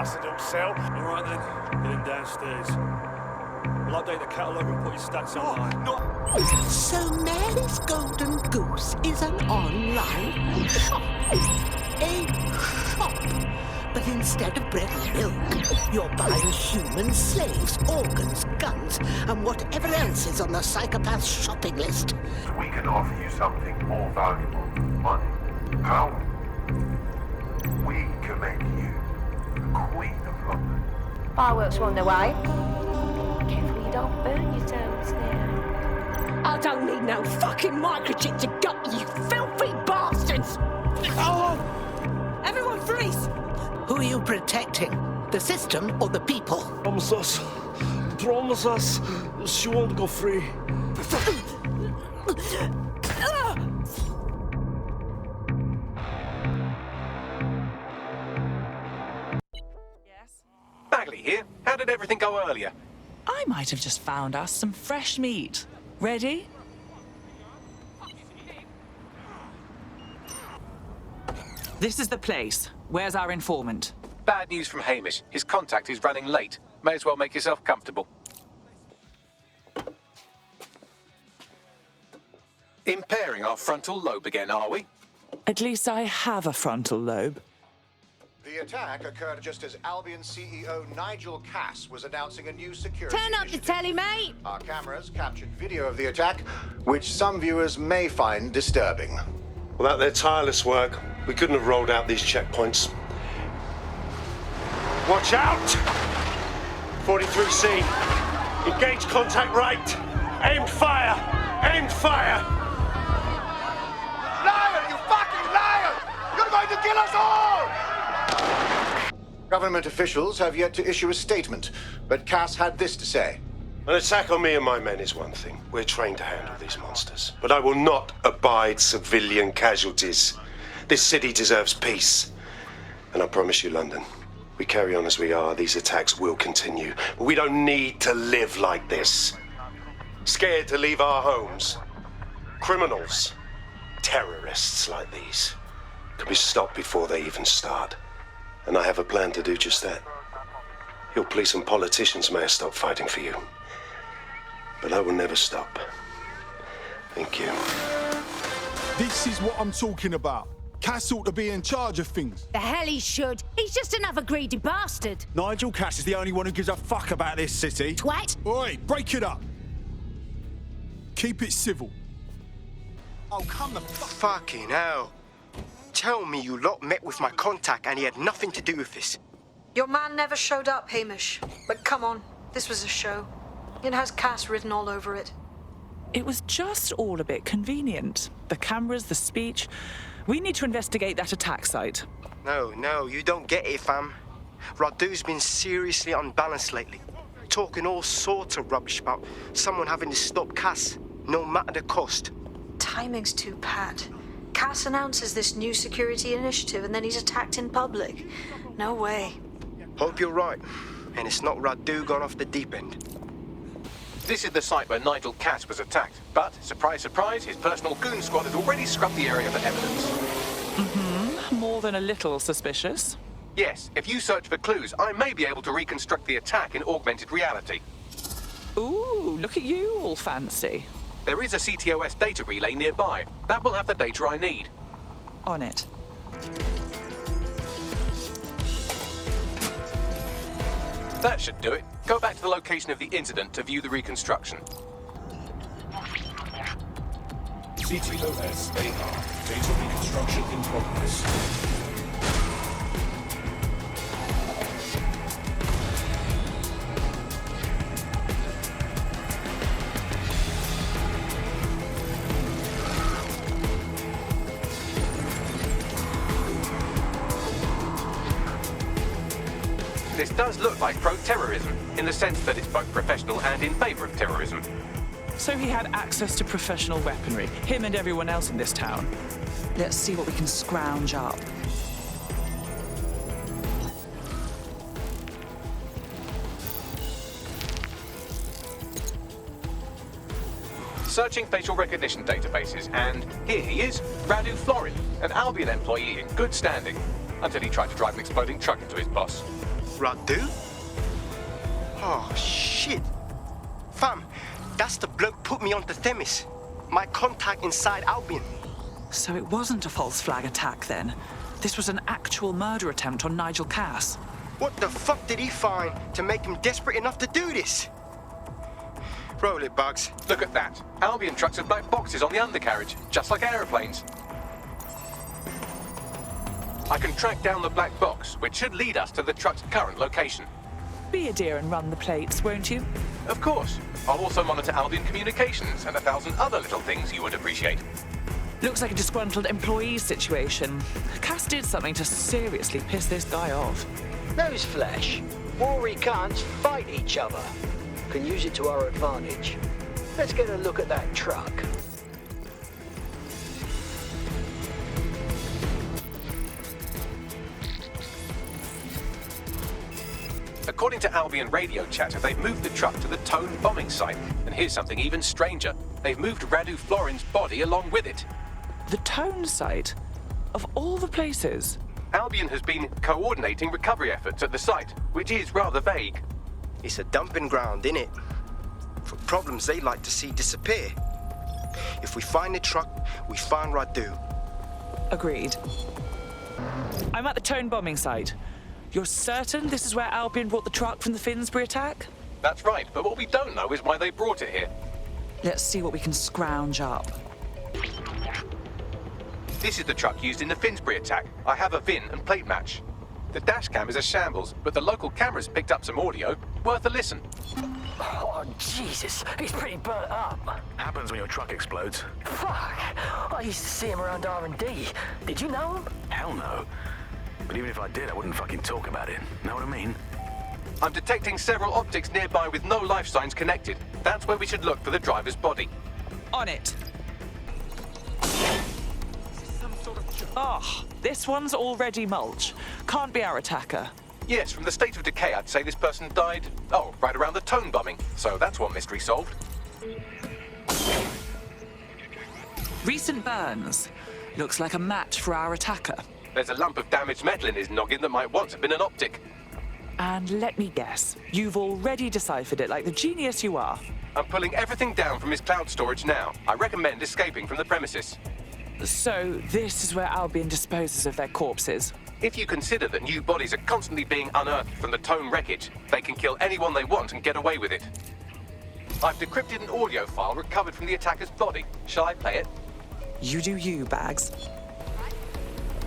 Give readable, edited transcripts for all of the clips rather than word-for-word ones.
bastard will sell. All right then, get him downstairs. We'll update the catalogue and put his stats online. So Mary's Golden Goose is an online shop. A shop. But instead of bread and milk, you're buying human slaves, organs, guns, and whatever else is on the psychopath's shopping list. We can offer you something more valuable than money. Power. We can make you the Queen of London. Fireworks are on their way. Careful you don't burn yourselves now. I don't need no fucking microchip to gut you filthy bastards! Oh! Everyone freeze! Who are you protecting? The system or the people? Promise us, she won't go free. Bagley here. How did everything go earlier? I might have just found us some fresh meat. Ready? This is the place. Where's our informant? Bad news from Hamish. His contact is running late. May as well make yourself comfortable. Impairing our frontal lobe again, are we? At least I have a frontal lobe. The attack occurred just as Albion CEO Nigel Cass was announcing a new security Turn up the initiative. telly, mate. Our cameras captured video of the attack, which some viewers may find disturbing. Without their tireless work, we couldn't have rolled out these checkpoints. Watch out! 43C. Engage contact right. Aimed fire. Aimed fire. Liar, you fucking liar! You're going to kill us all! Government officials have yet to issue a statement, but Cass had this to say. An attack on me and my men is one thing. We're trained to handle these monsters. But I will not abide civilian casualties. This city deserves peace. And I promise you, London, we carry on as we are, these attacks will continue. But we don't need to live like this. Scared to leave our homes. Criminals, terrorists like these can be stopped before they even start. And I have a plan to do just that. Your police and politicians may have stopped fighting for you. But I will never stop. Thank you. This is what I'm talking about. Cass ought to be in charge of things. The hell he should. He's just another greedy bastard. Nigel Cass is the only one who gives a fuck about this city. Twat. Oi, break it up. Keep it civil. Oh, come the fuck. Fucking hell. Tell me you lot met with my contact and he had nothing to do with this. Your man never showed up, Hamish. But come on, this was a show. It has Cass written all over it. It was just all a bit convenient. The cameras, the speech. We need to investigate that attack site. No, you don't get it, fam. Radu's been seriously unbalanced lately. Talking all sorts of rubbish about someone having to stop Cass, no matter the cost. Timing's too pat. Cass announces this new security initiative and then he's attacked in public. No way. Hope you're right. And it's not Radu gone off the deep end. This is the site where Nigel Cass was attacked. But, surprise, surprise, his personal goon squad has already scrubbed the area for evidence. Mm-hmm. More than a little suspicious. Yes, if you search for clues, I may be able to reconstruct the attack in augmented reality. Ooh, look at you, all fancy. There is a CTOS data relay nearby. That will have the data I need. On it. That should do it. Go back to the location of the incident to view the reconstruction. CTOS AR. Data reconstruction in progress. This does look like pro-terrorism, in the sense that it's both professional and in favor of terrorism. So he had access to professional weaponry, him and everyone else in this town. Let's see what we can scrounge up. Searching facial recognition databases, and here he is, Radu Florin, an Albion employee in good standing, until he tried to drive an exploding truck into his boss. Radu? Oh, shit. Fam, that's the bloke put me onto Themis. My contact inside Albion. So it wasn't a false flag attack then? This was an actual murder attempt on Nigel Cass? What the fuck did he find to make him desperate enough to do this? Roll it, Bugs. Look at that. Albion trucks have black boxes on the undercarriage, just like aeroplanes. I can track down the black box, which should lead us to the truck's current location. Be a dear and run the plates, won't you? Of course. I'll also monitor Albion communications and 1,000 other little things you would appreciate. Looks like a disgruntled employee situation. Cass did something to seriously piss this guy off. Newsflash. Warry cunts fight each other. Can use it to our advantage. Let's get a look at that truck. According to Albion radio chatter, they've moved the truck to the Tone bombing site. And here's something even stranger. They've moved Radu Florin's body along with it. The Tone site? Of all the places? Albion has been coordinating recovery efforts at the site, which is rather vague. It's a dumping ground, innit? For problems they like to see disappear. If we find the truck, we find Radu. Agreed. I'm at the Tone bombing site. You're certain this is where Albion brought the truck from the Finsbury attack? That's right, but what we don't know is why they brought it here. Let's see what we can scrounge up. This is the truck used in the Finsbury attack. I have a VIN and plate match. The dash cam is a shambles, but the local cameras picked up some audio. Worth a listen. Oh, Jesus. He's pretty burnt up. Happens when your truck explodes. Fuck. I used to see him around R&D. Did you know him? Hell no. But even if I did, I wouldn't fucking talk about it. Know what I mean? I'm detecting several optics nearby with no life signs connected. That's where we should look for the driver's body. On it. Oh, this one's already mulch. Can't be our attacker. Yes, from the state of decay, I'd say this person died, right around the Tone bombing. So that's one mystery solved. Recent burns. Looks like a match for our attacker. There's a lump of damaged metal in his noggin that might once have been an optic. And let me guess, you've already deciphered it like the genius you are. I'm pulling everything down from his cloud storage now. I recommend escaping from the premises. So this is where Albion disposes of their corpses? If you consider that new bodies are constantly being unearthed from the Tone wreckage, they can kill anyone they want and get away with it. I've decrypted an audio file recovered from the attacker's body. Shall I play it? You do you, Bags.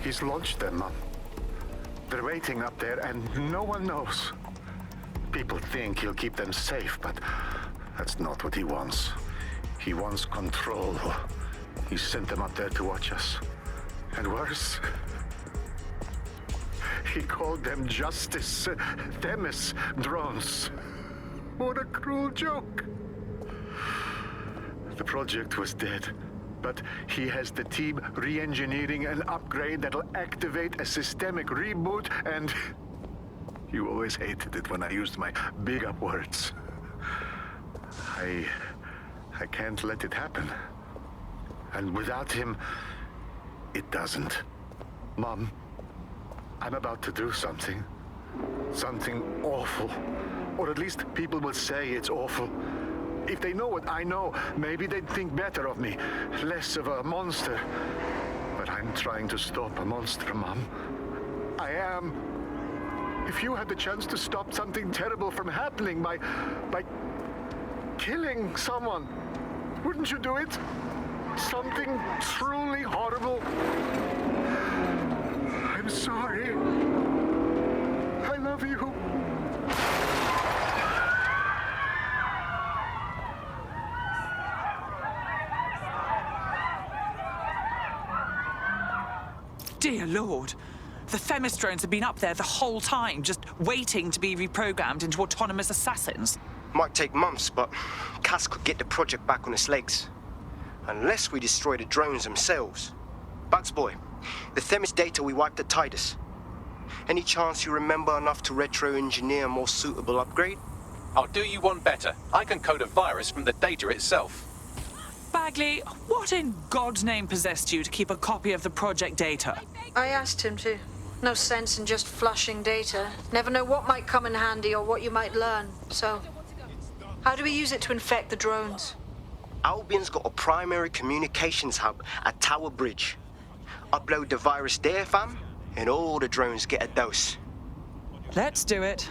He's launched them, Mum. They're waiting up there and no one knows. People think he'll keep them safe, but that's not what he wants. He wants control. He sent them up there to watch us. And worse, he called them Justice Themis drones. What a cruel joke. The project was dead, but he has the team re-engineering an upgrade that'll activate a systemic reboot, and you always hated it when I used my big up words. I can't let it happen. And without him, it doesn't. Mom, I'm about to do something. Something awful. Or at least people will say it's awful. If they know what I know, maybe they'd think better of me. Less of a monster. But I'm trying to stop a monster, Mom. I am. If you had the chance to stop something terrible from happening by killing someone, wouldn't you do it? Something truly horrible. I'm sorry. I love you. Dear Lord. The Themis drones have been up there the whole time, just waiting to be reprogrammed into autonomous assassins. Might take months, but Cass could get the project back on its legs. Unless we destroy the drones themselves. Bugs boy, the Themis data we wiped at Titus. Any chance you remember enough to retro-engineer a more suitable upgrade? I'll do you one better. I can code a virus from the data itself. Bagley, what in God's name possessed you to keep a copy of the project data? I asked him to. No sense in just flushing data. Never know what might come in handy or what you might learn. So, how do we use it to infect the drones? Albion's got a primary communications hub at Tower Bridge. Upload the virus there, fam, and all the drones get a dose. Let's do it.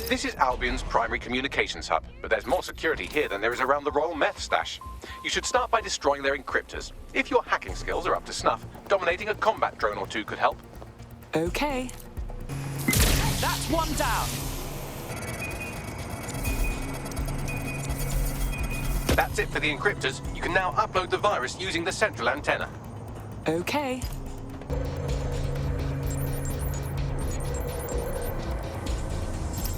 This is Albion's primary communications hub, but there's more security here than there is around the Royal Meth stash. You should start by destroying their encryptors. If your hacking skills are up to snuff, dominating a combat drone or two could help. Okay. That's one down. That's it for the encryptors. You can now upload the virus using the central antenna. Okay.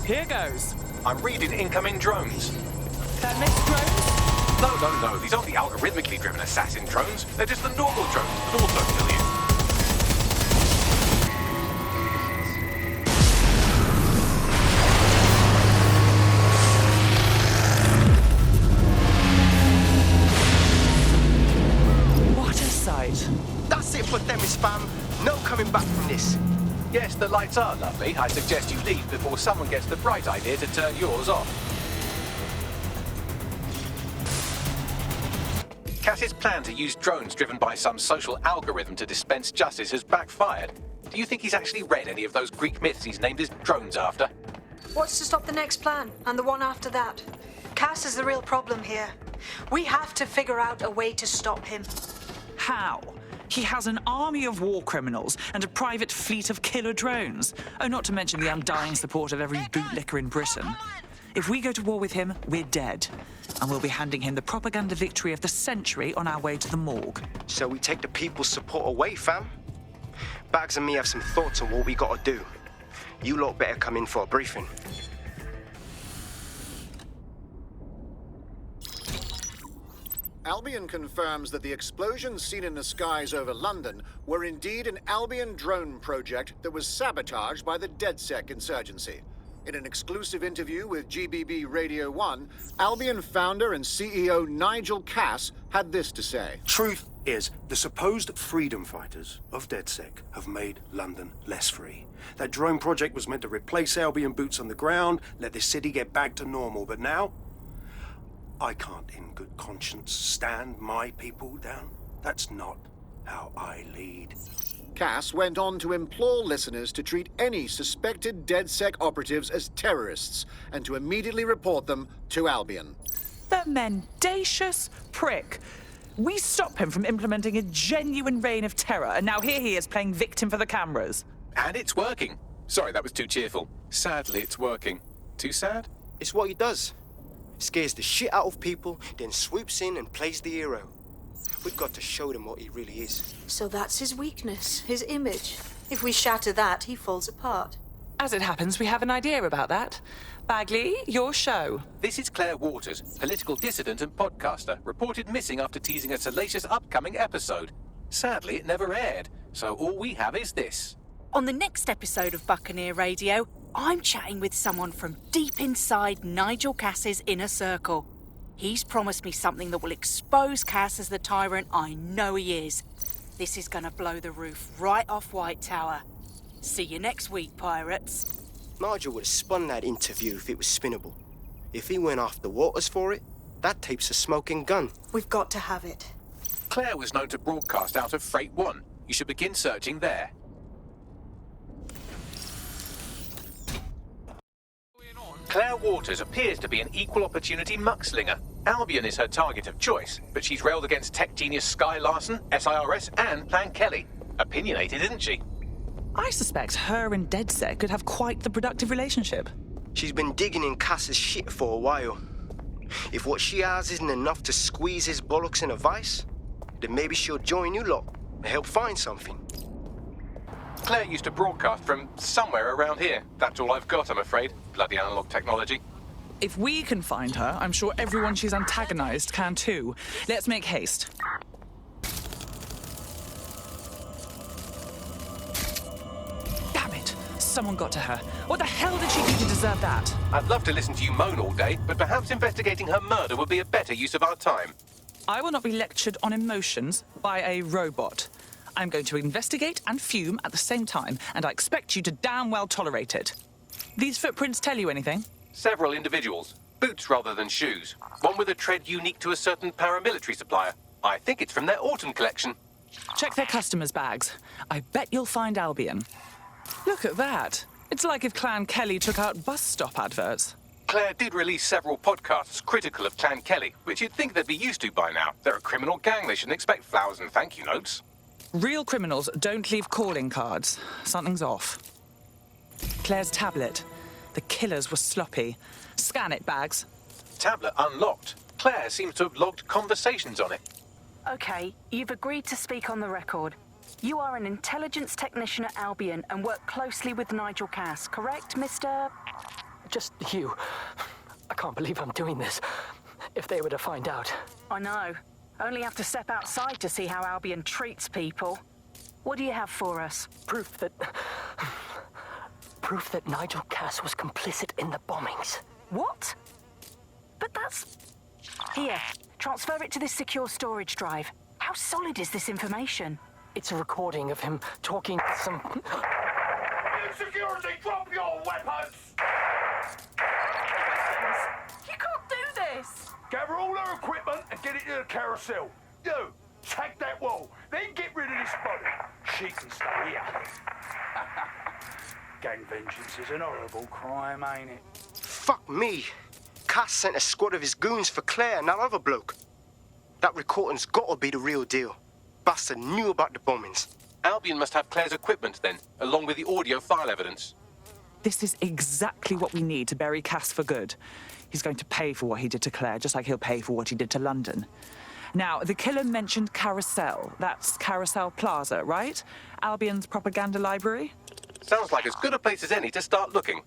Here goes. I'm reading incoming drones. They're missed drones? No. These aren't the algorithmically driven assassin drones. They're just the normal drones, but also kill you. What a sight. That's it for Themis, fam. No coming back from this. Yes, the lights are lovely. I suggest you leave before someone gets the bright idea to turn yours off. Cass's plan to use drones driven by some social algorithm to dispense justice has backfired. Do you think he's actually read any of those Greek myths he's named his drones after? What's to stop the next plan, and the one after that? Cass is the real problem here. We have to figure out a way to stop him. How? He has an army of war criminals and a private fleet of killer drones. Oh, not to mention the undying support of every bootlicker in Britain. If we go to war with him, we're dead. And we'll be handing him the propaganda victory of the century on our way to the morgue. So we take the people's support away, fam? Bags and me have some thoughts on what we gotta do. You lot better come in for a briefing. Albion confirms that the explosions seen in the skies over London were indeed an Albion drone project that was sabotaged by the DedSec insurgency. In an exclusive interview with GBB Radio 1, Albion founder and CEO Nigel Cass had this to say. Truth is, the supposed freedom fighters of DedSec have made London less free. That drone project was meant to replace Albion boots on the ground, let the city get back to normal, but now I can't in good conscience stand my people down. That's not how I lead. Cass went on to implore listeners to treat any suspected DedSec operatives as terrorists and to immediately report them to Albion. The mendacious prick. We stop him from implementing a genuine reign of terror, and now here he is playing victim for the cameras. And it's working. Sorry, that was too cheerful. Sadly, it's working. Too sad? It's what he does. Scares the shit out of people, then swoops in and plays the hero. We've got to show them what he really is. So that's his weakness, his image. If we shatter that, he falls apart. As it happens, we have an idea about that. Bagley, your show. This is Claire Waters, political dissident and podcaster, reported missing after teasing a salacious upcoming episode. Sadly, it never aired, so all we have is this. On the next episode of Buccaneer Radio, I'm chatting with someone from deep inside Nigel Cass's inner circle. He's promised me something that will expose Cass as the tyrant I know he is. This is gonna blow the roof right off White Tower. See you next week, pirates. Nigel would have spun that interview if it was spinnable. If he went after Waters for it, that tape's a smoking gun. We've got to have it. Claire was known to broadcast out of Freight 1. You should begin searching there. Claire Waters appears to be an equal opportunity muckslinger. Albion is her target of choice, but she's railed against tech genius Sky Larson, SIRS, and Plan Kelly. Opinionated, isn't she? I suspect her and DedSec could have quite the productive relationship. She's been digging in Cass's shit for a while. If what she has isn't enough to squeeze his bollocks in a vice, then maybe she'll join you lot and help find something. Claire used to broadcast from somewhere around here. That's all I've got, I'm afraid. Bloody analog technology. If we can find her, I'm sure everyone she's antagonized can too. Let's make haste. Damn it! Someone got to her. What the hell did she do to deserve that? I'd love to listen to you moan all day, but perhaps investigating her murder would be a better use of our time. I will not be lectured on emotions by a robot. I'm going to investigate and fume at the same time, and I expect you to damn well tolerate it. These footprints tell you anything? Several individuals. Boots rather than shoes. One with a tread unique to a certain paramilitary supplier. I think it's from their autumn collection. Check their customers' bags. I bet you'll find Albion. Look at that. It's like if Clan Kelly took out bus stop adverts. Claire did release several podcasts critical of Clan Kelly, which you'd think they'd be used to by now. They're a criminal gang. They shouldn't expect flowers and thank you notes. Real criminals don't leave calling cards. Something's off. Claire's tablet. The killers were sloppy. Scan it, Bags. Tablet unlocked. Claire seems to have logged conversations on it. Okay, you've agreed to speak on the record. You are an intelligence technician at Albion and work closely with Nigel Cass, correct, Mr...? Just you. I can't believe I'm doing this. If they were to find out. I know. Only have to step outside to see how Albion treats people. What do you have for us? Proof that Nigel Cass was complicit in the bombings. What? But that's... Here, transfer it to this secure storage drive. How solid is this information? It's a recording of him talking to some... Security, drop your weapons! You can't do this! Gather all her equipment and get it to the carousel. You, tag that wall, then get rid of this body. She can stay here. Gang vengeance is an horrible crime, ain't it? Fuck me. Cass sent a squad of his goons for Claire and that other bloke. That recording's gotta be the real deal. Bastard knew about the bombings. Albion must have Claire's equipment then, along with the audio file evidence. This is exactly what we need to bury Cass for good. He's going to pay for what he did to Claire, just like he'll pay for what he did to London. Now, the killer mentioned Carousel. That's Carousel Plaza, right? Albion's propaganda library? Sounds like as good a place as any to start looking.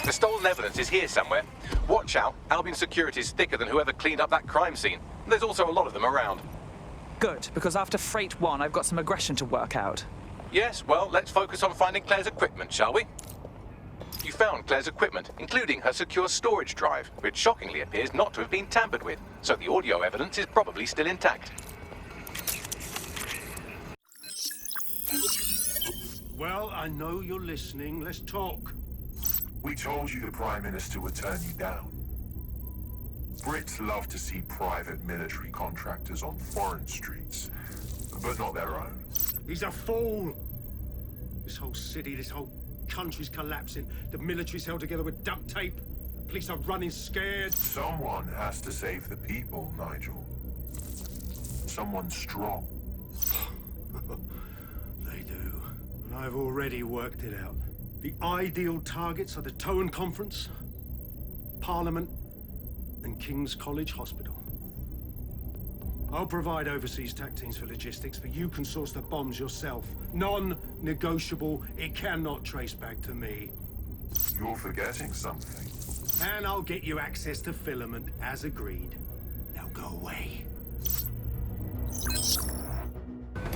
The stolen evidence is here somewhere. Watch out, Albion security is thicker than whoever cleaned up that crime scene. There's also a lot of them around. Good, because after Freight 1, I've got some aggression to work out. Yes, well, let's focus on finding Claire's equipment, shall we? You found Claire's equipment, including her secure storage drive, which shockingly appears not to have been tampered with, so the audio evidence is probably still intact. Well, I know you're listening. Let's talk. We told you the Prime Minister would turn you down. Brits love to see private military contractors on foreign streets, but not their own. He's a fool. This whole city, this whole country's collapsing. The military's held together with duct tape. Police are running scared. Someone has to save the people, Nigel. Someone strong. They do. And I've already worked it out. The ideal targets are the Towan Conference, Parliament, and King's College Hospital. I'll provide overseas tac teams for logistics, but you can source the bombs yourself. Non-negotiable. It cannot trace back to me. You're forgetting something. And I'll get you access to filament, as agreed. Now go away.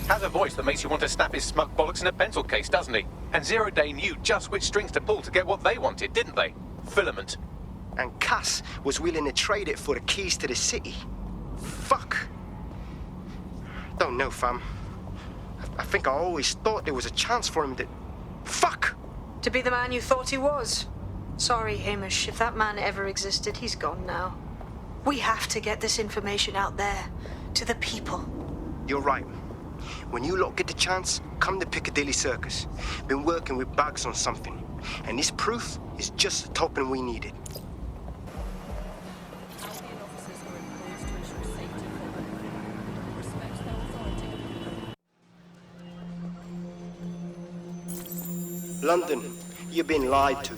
Has a voice that makes you want to snap his smug bollocks in a pencil case, doesn't he? And Zero Day knew just which strings to pull to get what they wanted, didn't they? Filament. And Cass was willing to trade it for the keys to the city. Fuck. Don't know, fam. I think I always thought there was a chance for him to... Fuck! To be the man you thought he was. Sorry, Hamish. If that man ever existed, he's gone now. We have to get this information out there, to the people. You're right. When you lot get the chance, come to Piccadilly Circus. Been working with Bags on something. And this proof is just the topping we needed. London, you've been lied to.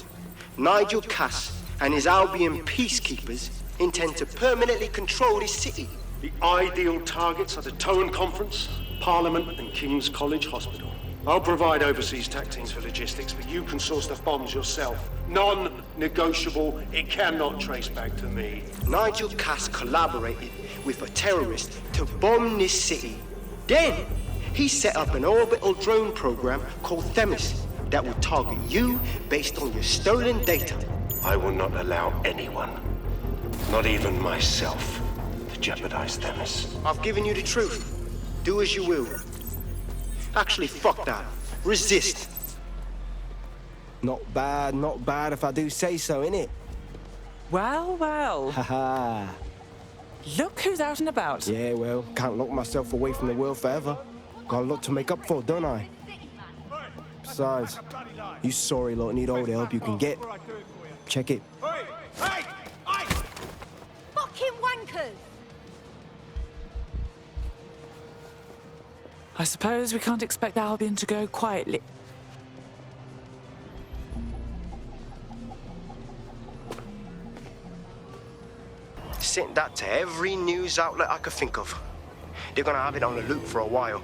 Nigel Cass and his Albion peacekeepers intend to permanently control this city. The ideal targets are the Towan Conference, Parliament, and King's College Hospital. I'll provide overseas tac teams for logistics, but you can source the bombs yourself. Non-negotiable. It cannot trace back to me. Nigel Cass collaborated with a terrorist to bomb this city. Then, he set up an orbital drone program called Themis that will target you based on your stolen data. I will not allow anyone, not even myself, to jeopardize Themis. I've given you the truth. Do as you will. Actually, fuck that. Resist. Not bad if I do say so, innit? Well, well. Haha. Look who's out and about. Yeah, well, can't lock myself away from the world forever. Got a lot to make up for, don't I? Besides, you sorry lot need all the help you can get. Check it. Fucking wankers! I suppose we can't expect Albion to go quietly. Sent that to every news outlet I could think of. They're gonna have it on the loop for a while.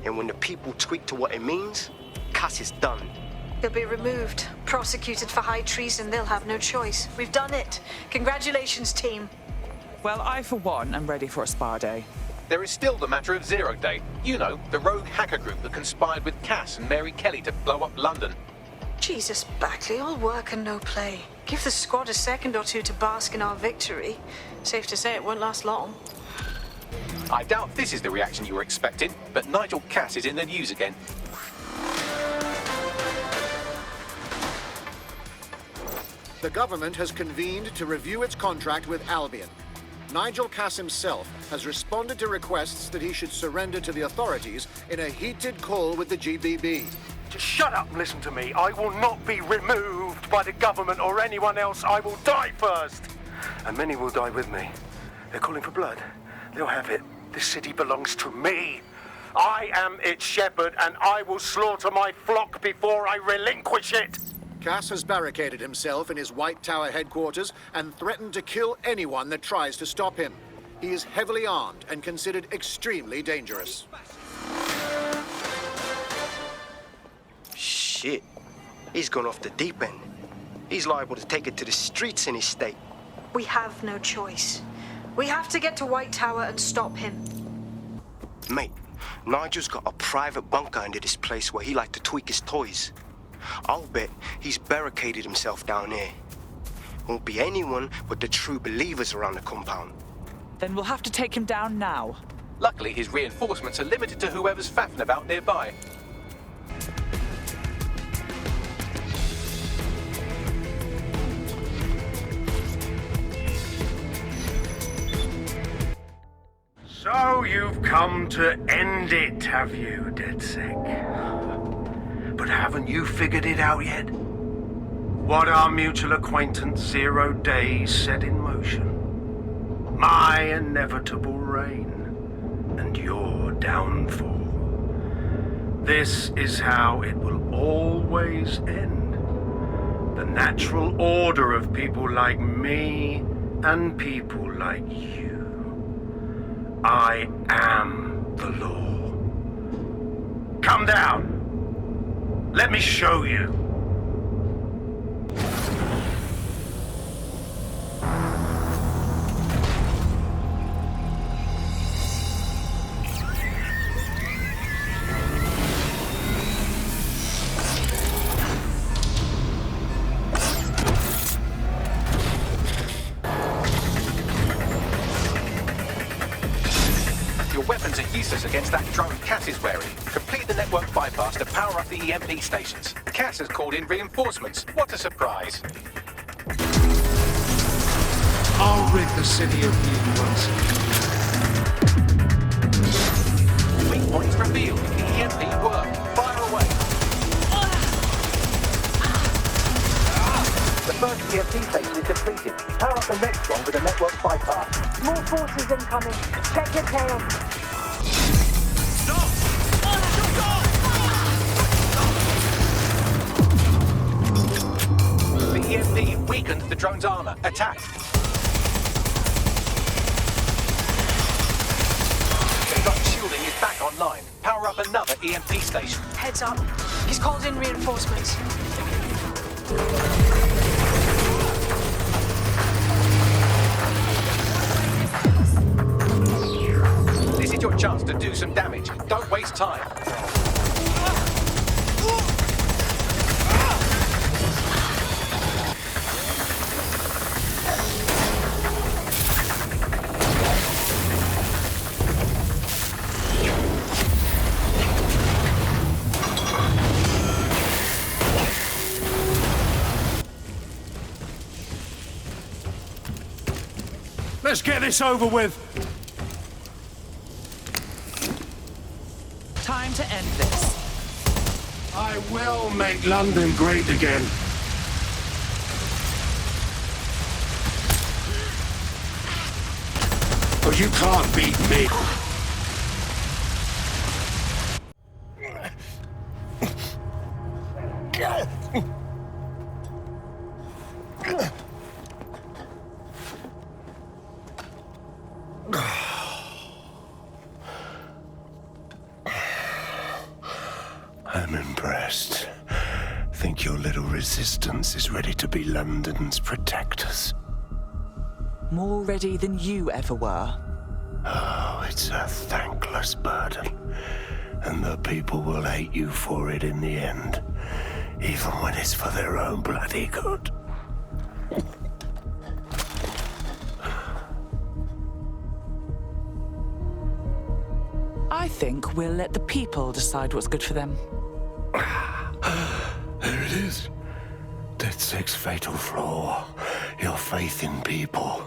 And when the people tweak to what it means, Cass is done. He'll be removed, prosecuted for high treason. They'll have no choice. We've done it. Congratulations, team. Well, I, for one, am ready for a spa day. There is still the matter of Zero Day. You know, the rogue hacker group that conspired with Cass and Mary Kelly to blow up London. Jesus, Backley, all work and no play. Give the squad a second or two to bask in our victory. Safe to say it won't last long. I doubt this is the reaction you were expecting, but Nigel Cass is in the news again. The government has convened to review its contract with Albion. Nigel Cass himself has responded to requests that he should surrender to the authorities in a heated call with the GBB. Just shut up and listen to me. I will not be removed by the government or anyone else. I will die first. And many will die with me. They're calling for blood. They'll have it. This city belongs to me. I am its shepherd, and I will slaughter my flock before I relinquish it. Cass has barricaded himself in his White Tower headquarters and threatened to kill anyone that tries to stop him. He is heavily armed and considered extremely dangerous. Shit. He's gone off the deep end. He's liable to take it to the streets in his state. We have no choice. We have to get to White Tower and stop him. Mate, Nigel's got a private bunker under this place where he liked to tweak his toys. I'll bet he's barricaded himself down here. Won't be anyone but the true believers around the compound. Then we'll have to take him down now. Luckily, his reinforcements are limited to whoever's faffing about nearby. So you've come to end it, have you, DedSec? But haven't you figured it out yet? What our mutual acquaintance Zero Days set in motion? My inevitable reign and your downfall. This is how it will always end. The natural order of people like me and people like you. I am the law. Come down. Let me show you. Your weapons are useless against that drone Cass is wearing. Complete the network bypass to power up the EMP stations. Cass has called in reinforcements. What a surprise. I'll rid the city of you once again. Weak points revealed. The EMP work. Fire away. The first EMP station is depleted. Power up the next one with a network bypass. More forces incoming. Check your tail. The EMP weakened the drone's armor. Attack. The drone's shielding is back online. Power up another EMP station. Heads up. He's called in reinforcements. This is your chance to do some damage. Don't waste time. Let's get this over with. Time to end this. I will make London great again. But you can't beat me. I'm impressed. Think your little resistance is ready to be London's protectors? More ready than you ever were. Oh, it's a thankless burden. And the people will hate you for it in the end. Even when it's for their own bloody good. I think we'll let the people decide what's good for them. There it is. DedSec's fatal flaw. Your faith in people.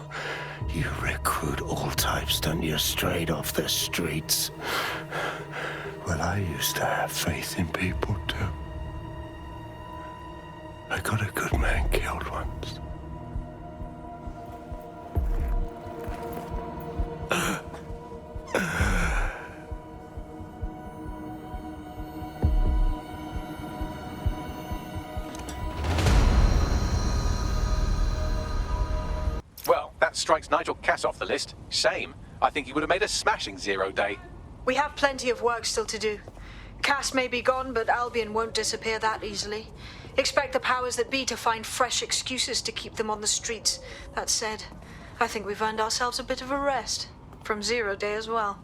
You recruit all types, don't you, straight off the streets. Well, I used to have faith in people, too. I got a good man killed once. Well, that strikes Nigel Cass off the list. Shame. I think he would have made a smashing 0 day. We have plenty of work still to do. Cass may be gone, but Albion won't disappear that easily. Expect the powers that be to find fresh excuses to keep them on the streets. That said, I think we've earned ourselves a bit of a rest. From 0 day as well.